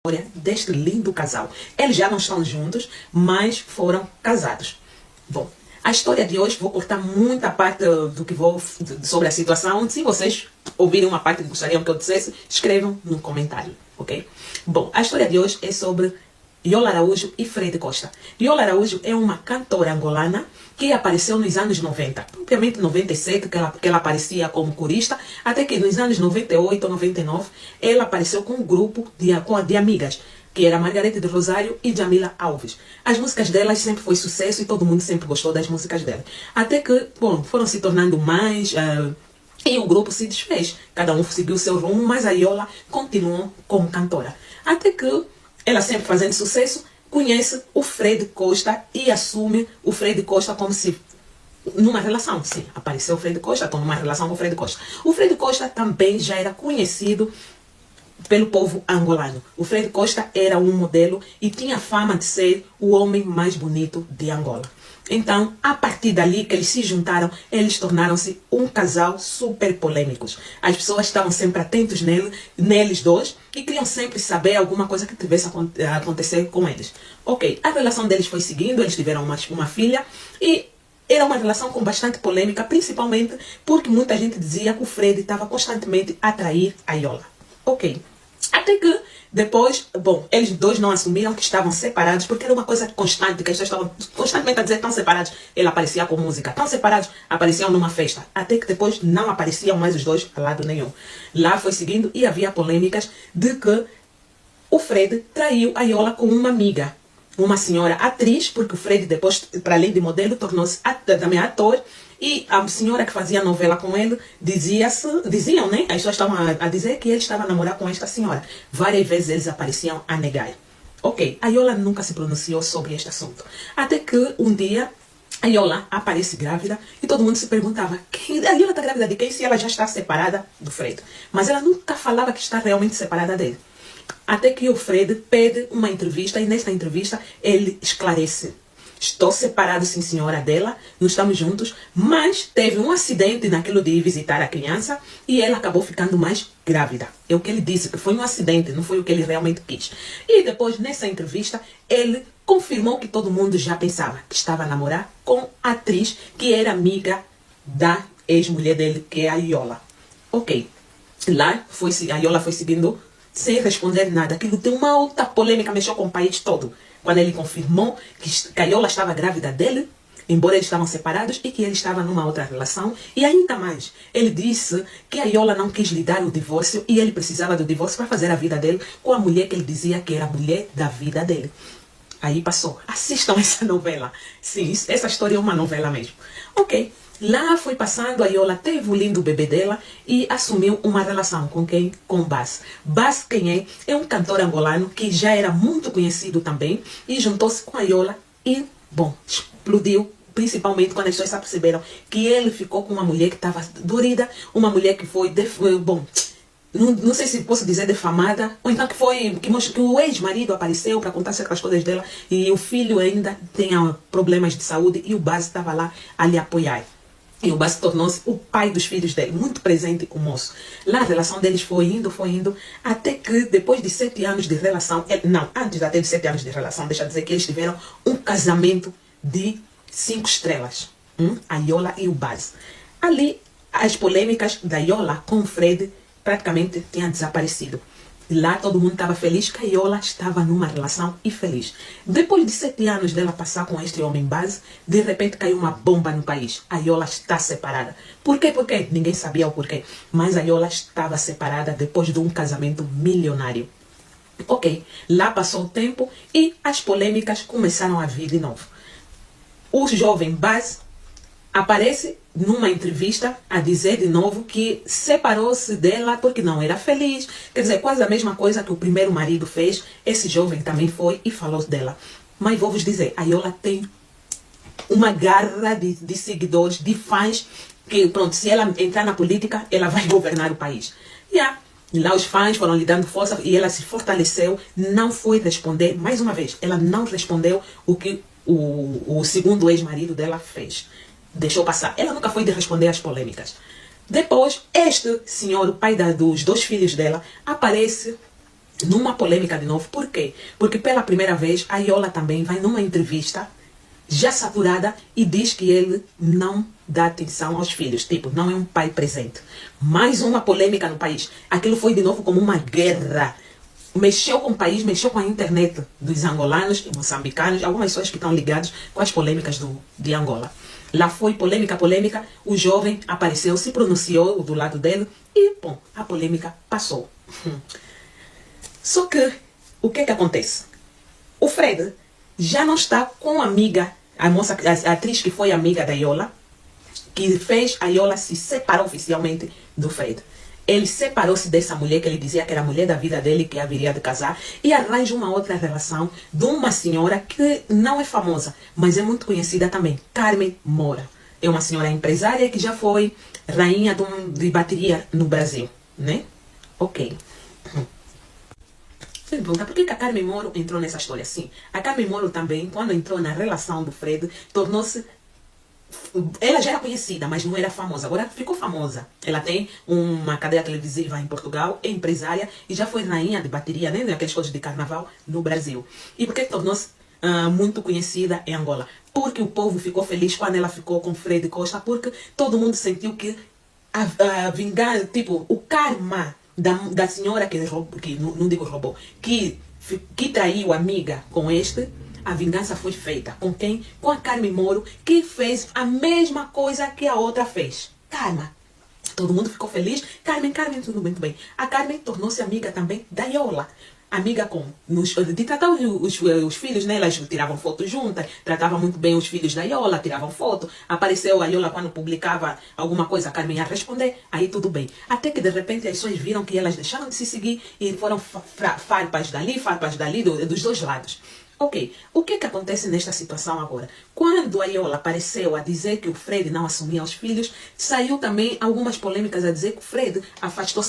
história deste lindo casal. Eles já não estão juntos, mas foram casados. Bom, a história de hoje, vou cortar muita parte do que vou sobre a situação. Se vocês ouvirem uma parte que gostariam que eu dissesse, escrevam no comentário, ok? Bom, a história de hoje é sobre Yola Araújo e Fred Costa. Yola Araújo é uma cantora angolana que apareceu nos anos 90, propriamente 97, que ela aparecia como corista, até que nos anos 98 ou 99 ela apareceu com um grupo de amigas, que era Margarete de Rosário e Jamila Alves. As músicas delas sempre foi sucesso e todo mundo sempre gostou das músicas dela. Até que, bom, foram se tornando mais e o grupo se desfez. Cada um seguiu seu rumo, mas a Yola continuou como cantora. Até que ela, sempre fazendo sucesso, conhece o Fred Costa e assume o Fred Costa como se numa relação. Sim, apareceu o Fred Costa, estou numa relação com o Fred Costa. O Fred Costa também já era conhecido pelo povo angolano. O Fred Costa era um modelo e tinha fama de ser o homem mais bonito de Angola. Então, a partir dali que eles se juntaram, eles tornaram-se um casal super polêmicos. As pessoas estavam sempre atentos neles dois e queriam sempre saber alguma coisa que tivesse a acontecer com eles. Ok, a relação deles foi seguindo, eles tiveram uma filha e era uma relação com bastante polêmica, principalmente porque muita gente dizia que o Fred estava constantemente a trair a Yola. Ok. Até que depois, bom, eles dois não assumiram que estavam separados, porque era uma coisa constante, que eles estavam constantemente a dizer tão separados. Ele aparecia com música, tão separados, apareciam numa festa. Até que depois não apareciam mais os dois a lado nenhum. Lá foi seguindo e havia polêmicas de que o Fred traiu a Yola com uma amiga, uma senhora atriz, porque o Fred depois, para além de modelo, tornou-se também ator. E a senhora que fazia novela com ele diziam, né? As pessoas estavam a dizer que ele estava a namorar com esta senhora. Várias vezes eles apareciam a negar. Ok, a Yola nunca se pronunciou sobre este assunto. Até que um dia a Yola aparece grávida e todo mundo se perguntava: a Yola está grávida de quem se ela já está separada do Fred? Mas ela nunca falava que está realmente separada dele. Até que o Fred pede uma entrevista e nesta entrevista ele esclarece: estou separado, sim senhora, dela, não estamos juntos, mas teve um acidente naquilo de ir visitar a criança e ela acabou ficando mais grávida. É o que ele disse, que foi um acidente, não foi o que ele realmente quis. E depois, nessa entrevista, ele confirmou que todo mundo já pensava que estava a namorar com a atriz que era amiga da ex-mulher dele, que é a Yola. Ok, lá a Yola foi seguindo sem responder nada. Aquilo tem uma outra polêmica, mexeu com o país todo. Quando ele confirmou que a Yola estava grávida dele, embora eles estavam separados e que ele estava numa outra relação. E ainda mais, ele disse que a Yola não quis lhe dar o divórcio e ele precisava do divórcio para fazer a vida dele com a mulher que ele dizia que era a mulher da vida dele. Aí passou. Assistam essa novela. Sim, essa história é uma novela mesmo. Ok. Lá foi passando, a Yola teve o lindo bebê dela e assumiu uma relação com quem? Com Bass. Bass quem é? É um cantor angolano que já era muito conhecido também e juntou-se com a Yola e, bom, explodiu. Principalmente quando as pessoas perceberam que ele ficou com uma mulher que estava dorida, uma mulher que foi, bom, não sei se posso dizer defamada, ou então que o ex-marido apareceu para contar certas coisas dela e o filho ainda tinha problemas de saúde e o Bass estava lá a lhe apoiar. E o Bass tornou-se o pai dos filhos dele, muito presente o moço. Lá a relação deles foi indo, até que depois de 7 anos de relação, antes até de 7 anos de relação, deixa eu dizer que eles tiveram um casamento de 5 estrelas. A Yola e o Bass. Ali, as polêmicas da Yola com o Fred praticamente tinham desaparecido. Lá todo mundo estava feliz que a Yola estava numa relação e feliz. Depois de 7 anos dela passar com este homem base, de repente caiu uma bomba no país. A Yola está separada. Por quê? Porque ninguém sabia o porquê. Mas a Yola estava separada depois de um casamento milionário. Ok, lá passou o tempo e as polêmicas começaram a vir de novo. O jovem Bass aparece numa entrevista a dizer de novo que separou-se dela porque não era feliz. Quer dizer, quase a mesma coisa que o primeiro marido fez. Esse jovem também foi e falou dela. Mas vou vos dizer, a Yola tem uma garra de seguidores, de fãs, que pronto, se ela entrar na política, ela vai governar o país. Lá os fãs foram lhe dando força e ela se fortaleceu. Não foi responder, mais uma vez, ela não respondeu o que o segundo ex-marido dela fez. Deixou passar. Ela nunca foi de responder às polêmicas. Depois, este senhor, o pai dos 2 filhos dela, aparece numa polêmica de novo. Por quê? Porque pela primeira vez a Yola também vai numa entrevista já saturada e diz que ele não dá atenção aos filhos, tipo, não é um pai presente. Mais uma polêmica no país. Aquilo foi de novo como uma guerra. Mexeu com o país, mexeu com a internet dos angolanos e moçambicanos, algumas pessoas que estão ligadas com as polêmicas de Angola. Lá foi polêmica, polêmica, o jovem apareceu, se pronunciou do lado dele e, bom, a polêmica passou. Só que, o que acontece? O Fred já não está com a amiga, a atriz que foi amiga da Yola, que fez a Yola se separar oficialmente do Fred. Ele separou-se dessa mulher que ele dizia que era a mulher da vida dele, que haveria de casar, e arranja uma outra relação de uma senhora que não é famosa, mas é muito conhecida também, Carmen Moura. É uma senhora empresária que já foi rainha de bateria no Brasil, né? Ok. Você me pergunta, por que a Carmen Moro entrou nessa história? Sim, a Carmen Moro também, quando entrou na relação do Fred, tornou-se... Ela já era conhecida, mas não era famosa. Agora ficou famosa. Ela tem uma cadeia televisiva em Portugal, é empresária e já foi rainha de bateria, né, naqueles coisas de carnaval no Brasil. E por que tornou-se muito conhecida em Angola? Porque o povo ficou feliz quando ela ficou com Fred Costa, porque todo mundo sentiu que a vingança, tipo, o karma da senhora que roubou, que não digo roubou, que traiu a amiga com este, a vingança foi feita. Com quem? Com a Carmen Moro, que fez a mesma coisa que a outra fez. Karma. Todo mundo ficou feliz. Carmen, tudo muito bem. A Carmen tornou-se amiga também da Yola. Amiga de tratar os filhos, né? Elas tiravam fotos juntas, tratavam muito bem os filhos da Yola, tiravam foto. Apareceu a Yola quando publicava alguma coisa, a Carmen ia responder, aí tudo bem. Até que de repente as pessoas viram que elas deixaram de se seguir e foram farpas dali, dos dois lados. Ok, o que acontece nesta situação agora? Quando a Yola apareceu a dizer que o Fred não assumia os filhos, saiu também algumas polêmicas a dizer que o Fred afastou